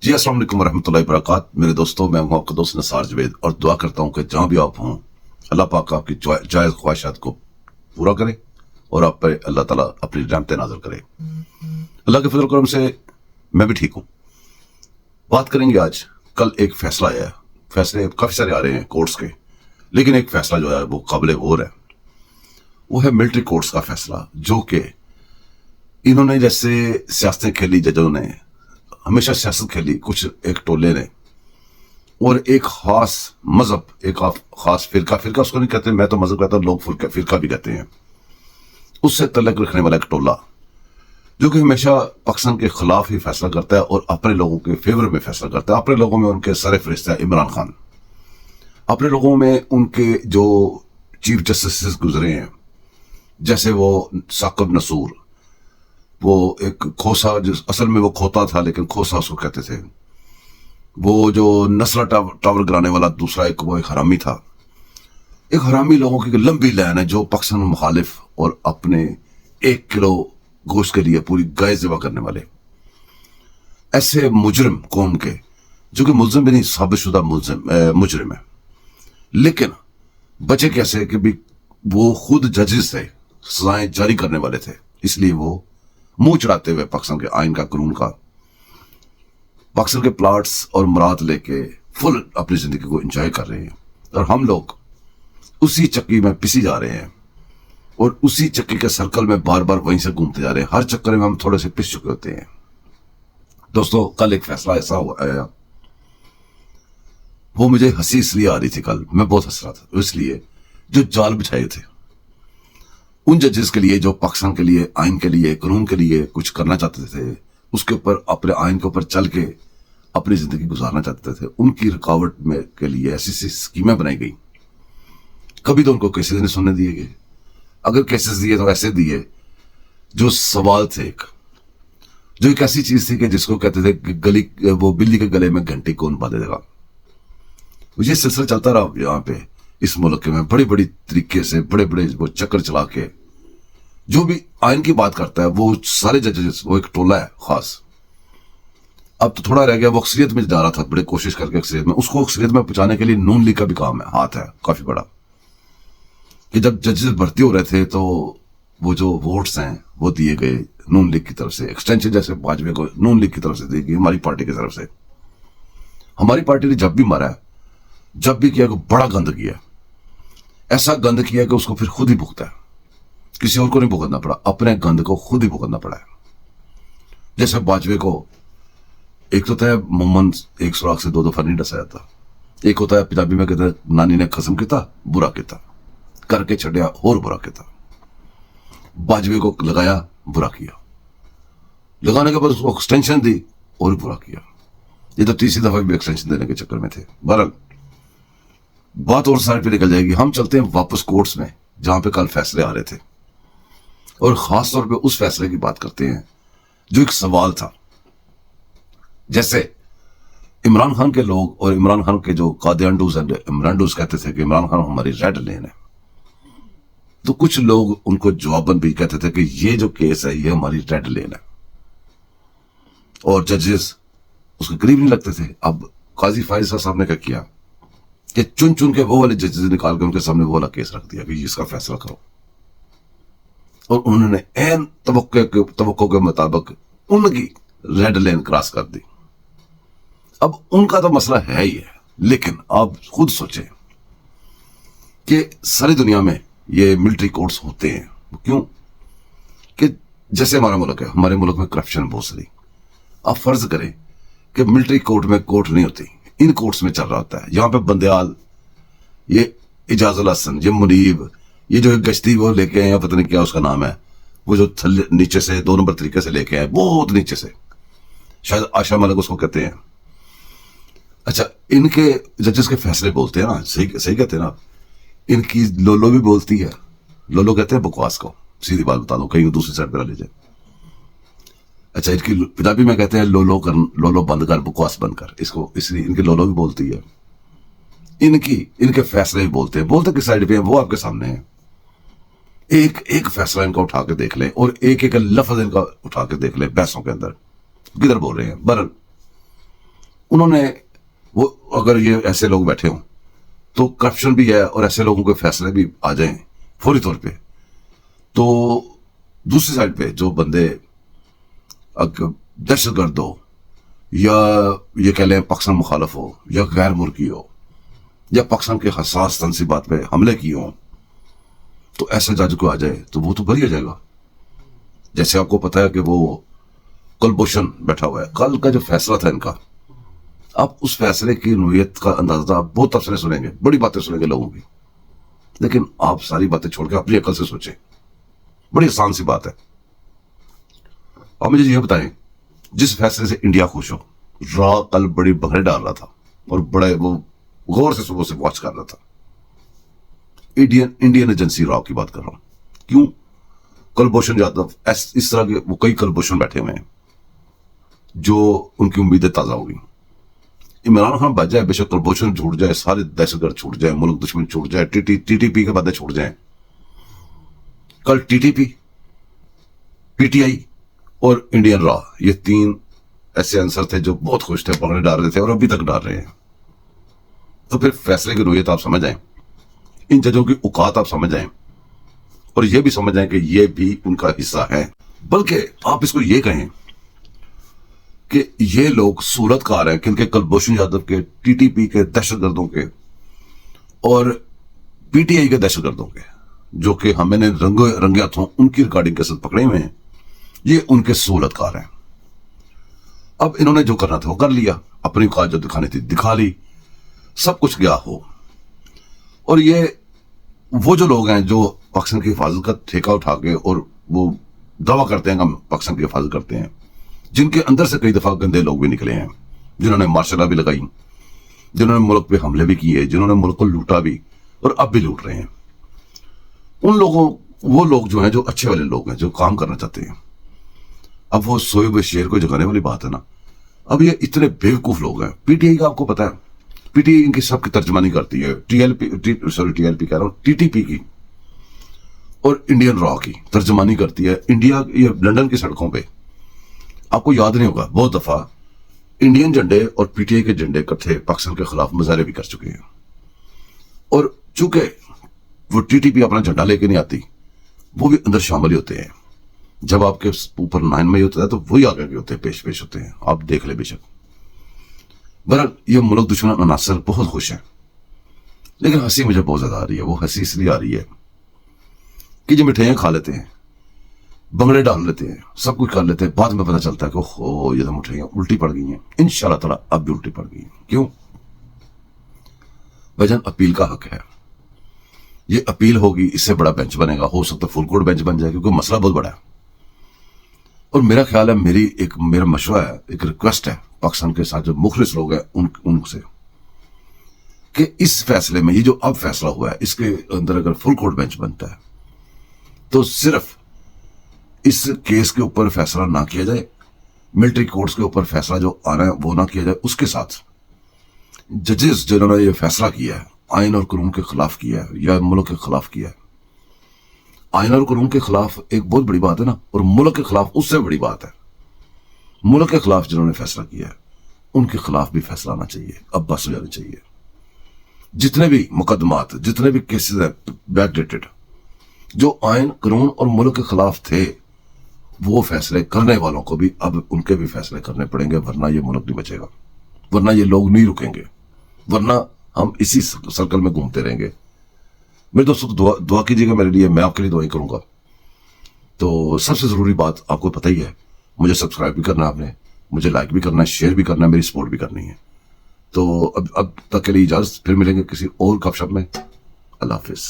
جی السلام علیکم ورحمۃ اللہ وبرکاتہ میرے دوستوں، میں ہوں آپ کا دوست نثار جاوید اور دعا کرتا ہوں کہ جہاں بھی آپ ہوں اللہ پاک آپ کی جائز خواہشات کو پورا کرے اور آپ پر اللہ تعالیٰ اپنی رحمتیں نازل کرے۔ اللہ کے فضل و کرم سے میں بھی ٹھیک ہوں۔ بات کریں گے آج، کل ایک فیصلہ آیا ہے، فیصلے کافی سارے آ رہے ہیں کورٹس کے، لیکن ایک فیصلہ جو ہے وہ قابل غور ہے، وہ ہے ملٹری کورٹس کا فیصلہ، جو کہ انہوں نے جیسے سیاستیں کھیلی، ججوں نے ہمیشہ سیاست کھیلی، کچھ ایک ٹولے نے اور ایک خاص مذہب، ایک خاص فرقہ اس کو نہیں کہتے، میں تو مذہب کہتا ہوں، لوگ فرقہ بھی کہتے ہیں، اس سے تعلق رکھنے والا ایک ٹولہ جو کہ ہمیشہ پاکستان کے خلاف ہی فیصلہ کرتا ہے اور اپنے لوگوں کے فیور میں فیصلہ کرتا ہے۔ اپنے لوگوں میں ان کے سر فہرست ہے عمران خان، اپنے لوگوں میں ان کے جو چیف جسٹس گزرے ہیں، جیسے وہ ثاقب نصور، وہ ایک کھوسا، جس اصل میں وہ کھوتا تھا لیکن کھوسا اس کو کہتے تھے، وہ جو نسلا ٹاور گرانے والا دوسرا وہ ایک حرامی تھا، ایک حرامی لوگوں کی لمبی لائن ہے جو پاکستان مخالف اور اپنے 1 کلو گوشت کے لیے پوری گائے ذبح کرنے والے ایسے مجرم قوم کے، جو کہ ملزم بھی نہیں، ثابت شدہ مجرم ہے، لیکن بچے کیسے کہ بھی وہ خود ججز تھے، سزائیں جاری کرنے والے تھے، اس لیے وہ منہ چڑھاتے ہوئے پاکستان کے آئین کا، قانون کا، پاکستان کے پلاٹس اور مراد لے کے فل اپنی زندگی کو انجوائے کر رہے ہیں، اور ہم لوگ اسی چکی میں پسی جا رہے ہیں اور اسی چکی کے سرکل میں بار بار وہیں سے گھومتے جا رہے ہیں، ہر چکر میں ہم تھوڑے سے پس چکے ہوتے ہیں۔ دوستو، کل ایک فیصلہ ایسا آیا، وہ مجھے ہنسی اس لیے آ رہی تھی، کل میں بہت ہنس رہا تھا، اس لیے جو جال بچھائے تھے ان ججز کے لیے، جو پاکستان کے لیے، آئین کے لیے، قانون کے لیے کچھ کرنا چاہتے تھے، اس کے اوپر اپنے آئین کے اوپر چل کے اپنی زندگی گزارنا چاہتے تھے، ان کی رکاوٹ میں کے لیے ایسی اسکیمیں بنائی گئی۔ کبھی تو ان کو کیسز نہیں سننے دیے گئے، اگر کیسز دیے تو ایسے دیے جو سوال تھے، جو ایک ایسی چیز تھی کہ جس کو کہتے تھے کہ وہ بلی کے گلے میں گھنٹی کون باندھے گا۔ یہ سلسلہ چلتا رہا یہاں پہ اس ملک میں، بڑے بڑی طریقے سے، بڑے بڑے وہ چکر چلا کے جو بھی آئین کی بات کرتا ہے، وہ سارے ججز، وہ ایک ٹولہ ہے خاص۔ اب تو تھوڑا رہ گیا، وہ اکثریت میں جا رہا تھا، بڑے کوشش کر کے اکثریت میں، اس کو اکثریت میں پہنچانے کے لیے نون لیگ کا بھی کام ہے، ہاتھ ہے کافی بڑا، کہ جب ججز بھرتی ہو رہے تھے تو وہ جو ووٹس ہیں وہ دیے گئے نون لیگ کی طرف سے، ایکسٹینشن جیسے باجوے کو نون لیگ کی طرف سے دی گئی، ہماری پارٹی کی طرف سے۔ ہماری پارٹی نے جب بھی مارا ہے، جب بھی کیا کہ بڑا گند کیا، ایسا گند کیا کہ اس کو پھر خود ہی بھگتا ہے، کسی اور کو نہیں بھگتنا پڑا، اپنے گند کو خود ہی بھگتنا پڑا ہے۔ جیسے باجوے کو ایک تو ہے مومن ایک سوراخ سے 2 دفعہ نہیں ڈسا جاتا، ایک ہوتا ہے پنجابی میں کہتے ہیں نانی نے قسم کیتا برا کیتا، کر کے چھڑیا اور برا کیتا، باجوے کو لگایا برا کیا، لگانے کے بعد اس کو ایکسٹینشن دی اور برا کیا، یہ تو تیسری دفعہ بھی ایکسٹینشن دینے کے چکر میں تھے۔ بہرحال بات اور سائڈ پہ نکل جائے گی، ہم چلتے ہیں واپس کورٹس میں جہاں پہ کل فیصلے آ رہے تھے، اور خاص طور پہ اس فیصلے کی بات کرتے ہیں جو ایک سوال تھا۔ جیسے عمران خان کے لوگ اور عمران خان کے جو قادیانڈوز اینڈ عمرانڈوز کہتے تھے کہ عمران خان ہماری ریڈ لین ہے، تو کچھ لوگ ان کو جواباً بھی کہتے تھے کہ یہ جو کیس ہے یہ ہماری ریڈ لین ہے، اور ججز اس کے قریب نہیں لگتے تھے۔ اب قاضی فائز صاحب نے کیا کیا کہ چن کے وہ والے ججز نکال کے ان کے سامنے وہ والا کیس رکھ دیا کہ اس کا فیصلہ کرو، اور انہوں نے عین توقع کے مطابق ان کی ریڈ لین کراس کر دی۔ اب ان کا تو مسئلہ ہے ہی ہے، لیکن آپ خود سوچیں کہ ساری دنیا میں یہ ملٹری کورٹس ہوتے ہیں، کیوں؟ کہ جیسے ہمارا ملک ہے، ہمارے ملک میں کرپشن بہت ساری، آپ فرض کریں کہ ملٹری کورٹ میں کورٹ نہیں ہوتی، ان کورٹس میں چل رہا ہوتا ہے، یہاں پہ بندیال، یہ اجاز الحسن، یہ منیب، یہ جو گشتی وہ لے کے آئے ہیں، پتہ نہیں کیا اس کا نام ہے، وہ جو تھلے نیچے سے 2 نمبر طریقے سے لے کے آئے، بہت نیچے سے، شاید آشا ملک اس کو کہتے ہیں۔ اچھا، ان کے ججز کے فیصلے بولتے ہیں نا، صحیح کہتے ہیں نا، ان کی لولو بھی بولتی ہے، لولو کہتے ہیں بکواس کو، سیدھی بات بتا دو، کہیں دوسری سائڈ پہ لے جائے۔ اچھا، ان کی پنجابی میں کہتے ہیں لولو بند کر، بکواس بند کر، اس کو اس لیے ان کی لولو بھی بولتی ہے، ان کے فیصلے بھی بولتے کس سائڈ پہ ہیں وہ آپ کے سامنے ہیں۔ ایک فیصلہ ان کا اٹھا کے دیکھ لیں، اور ایک لفظ ان کا اٹھا کے دیکھ لیں بحثوں کے اندر کدھر بول رہے ہیں۔ برل انہوں نے وہ اگر یہ ایسے لوگ بیٹھے ہوں تو کرپشن بھی ہے اور ایسے لوگوں کے فیصلے بھی آ جائیں فوری طور پہ، تو دوسری سائڈ پہ جو بندے دہشت گرد ہو یا یہ کہہ لیں پاکستان مخالف ہو یا غیر ملکی ہو یا پاکستان کے حساس تنصیبات پہ حملے کیے ہوں، تو ایسے جج کو آ جائے تو وہ تو بری ہو جائے گا. جیسے آپ کو پتا ہے کہ وہ کلبھوشن بیٹھا ہوا ہے، کل کا جو فیصلہ تھا ان کا، آپ اس فیصلے کی نوعیت کا اندازہ آپ بہت تفصیل سنیں گے، بڑی باتیں سنیں گے لوگوں کی، لیکن آپ ساری باتیں چھوڑ کے اپنی عقل سے سوچیں. بڑی آسان سی بات ہے. آپ مجھے یہ بتائیں، جس فیصلے سے انڈیا خوش ہو، را کل بڑی بغیر ڈال رہا تھا اور بڑے وہ غور سے صبح سے واچ کر رہا تھا. انڈین ایجنسی را کی بات کر رہا ہوں. کیوں؟ کلبھوشن جادو اس طرح کے وہ کئی کلبھوشن بیٹھے ہوئے ہیں جو ان کی امیدیں تازہ ہوگی. عمران خان بچ جائے، بے شک کلبھوشن چھوٹ جائے، سارے دہشت گرد چھوٹ جائے، ملک دشمن چھوٹ جائے، ٹی ٹی پی کے بعد چھوٹ جائیں. کل T T P, P T I اور انڈین را، یہ تین ایسے عنصر تھے جو بہت خوش تھے، پکڑے ڈال رہے تھے اور ابھی تک ڈال رہے ہیں. تو پھر فیصلے کی نوعیت آپ سمجھ جائیں، ان ججوں کی اوقات آپ سمجھ جائیں، اور یہ بھی سمجھ جائیں کہ یہ بھی ان کا حصہ ہے. بلکہ آپ اس کو یہ کہیں کہ یہ لوگ صورتکار ہیں کن کے؟ کلبھوشن یادو کے، ٹی ٹی پی کے دہشت گردوں کے اور پی ٹی آئی کے دہشت گردوں کے، جو کہ ہمیں نے رنگے ہاتھوں ان کی ریکارڈنگ کے ساتھ پکڑے ہوئے ہیں. یہ ان کے صورتکار ہیں. اب انہوں نے جو کرنا تھا وہ کر لیا، اپنی اوقات جو دکھانی تھی دکھا لی، سب کچھ گیا ہو. اور یہ وہ جو لوگ ہیں جو پاکستان کی حفاظت کا ٹھیکہ اٹھا کے اور وہ دعویٰ کرتے ہیں کہ ہم پاکستان کی حفاظت کرتے ہیں، جن کے اندر سے کئی دفعہ گندے لوگ بھی نکلے ہیں، جنہوں نے مارشل بھی لگائی، جنہوں نے ملک پہ حملے بھی کیے، جنہوں نے ملک کو لوٹا بھی اور اب بھی لوٹ رہے ہیں. ان لوگوں، وہ لوگ جو ہیں جو اچھے والے لوگ ہیں جو کام کرنا چاہتے ہیں. اب وہ سوئے ہوئے شیر کو جگانے والی بات ہے نا. اب یہ اتنے بیوقوف لوگ ہیں. پی ٹی آئی کا آپ کو پتا ہے، پی ٹی آئی ان کی سب کی ترجمانی کرتی ہے، ٹی ایل پی کہہ رہا ہوں، ٹی ٹی پی کی اور انڈین را کی ترجمانی کرتی ہے. انڈیا، یہ لندن کی سڑکوں پہ آپ کو یاد نہیں ہوگا، بہت دفعہ انڈین جھنڈے اور پی ٹی آئی کے جھنڈے اکٹھے پاکستان کے خلاف مظاہرے بھی کر چکے ہیں. اور چونکہ وہ ٹی ٹی پی اپنا جھنڈا لے کے نہیں آتی، وہ بھی اندر شامل ہی ہوتے ہیں. جب آپ کے اوپر 9 مئی ہوتا ہے تو وہی آگے کے ہوتے ہیں، پیش ہوتے ہیں. آپ دیکھ لیں بے شک. بہرحال یہ ملک دشمن عناصر بہت خوش ہیں، لیکن ہنسی مجھے بہت زیادہ آ رہی ہے. وہ ہنسی اس لیے آ رہی ہے کہ جو مٹھائیاں کھا لیتے ہیں، بنگڑے ڈال لیتے ہیں، سب کچھ کر لیتے ہیں، بعد میں پتہ چلتا ہے کہ اوہ یہ تو مٹھائیاں الٹی پڑ گئی ہیں. انشاءاللہ تعالیٰ اب بھی الٹی پڑ گئی ہیں. کیوں؟ بھائی اپیل کا حق ہے. یہ اپیل ہوگی، اس سے بڑا بینچ بنے گا، ہو سکتا ہے فل کوٹ بینچ بن جائے، کیونکہ مسئلہ بہت بڑا ہے. اور میرا خیال ہے، میرا مشورہ ہے، ایک ریکویسٹ ہے پاکستان کے ساتھ جو مخلص لوگ ہیں ان سے، کہ اس فیصلے میں، یہ جو اب فیصلہ ہوا ہے، اس کے اندر اگر فل کوٹ بینچ بنتا ہے تو صرف اس کیس کے اوپر فیصلہ نہ کیا جائے، ملٹری کورٹس کے اوپر فیصلہ جو آنا ہے وہ نہ کیا جائے، اس کے ساتھ ججز جنہوں نے یہ فیصلہ کیا ہے، آئین اور قانون کے خلاف کیا ہے یا ملک کے خلاف کیا ہے. آئین اور قانون کے خلاف ایک بہت بڑی بات ہے نا، اور ملک کے خلاف اس سے بڑی بات ہے. ملک کے خلاف جنہوں نے فیصلہ کیا ہے ان کے خلاف بھی فیصلہ آنا چاہیے، اب بس ہو جانی چاہیے. جتنے بھی مقدمات، جتنے بھی کیسز ہیں بیک ڈیٹڈ، جو آئین قانون اور ملک کے خلاف تھے، وہ فیصلے کرنے والوں کو بھی اب ان کے بھی فیصلے کرنے پڑیں گے، ورنہ یہ ملک نہیں بچے گا، ورنہ یہ لوگ نہیں رکیں گے، ورنہ ہم اسی سرکل میں گھومتے رہیں گے. میرے دوستوں دعا کیجیے گا میرے لیے، میں آپ کے لیے دعائیں کروں گا. تو سب سے ضروری بات آپ کو پتہ ہی ہے، مجھے سبسکرائب بھی کرنا ہے، آپ نے مجھے لائک بھی کرنا ہے، شیئر بھی کرنا ہے، میری سپورٹ بھی کرنی ہے. تو اب تک کے لیے اجازت، پھر ملیں گے کسی اور گپ شپ میں. اللہ حافظ.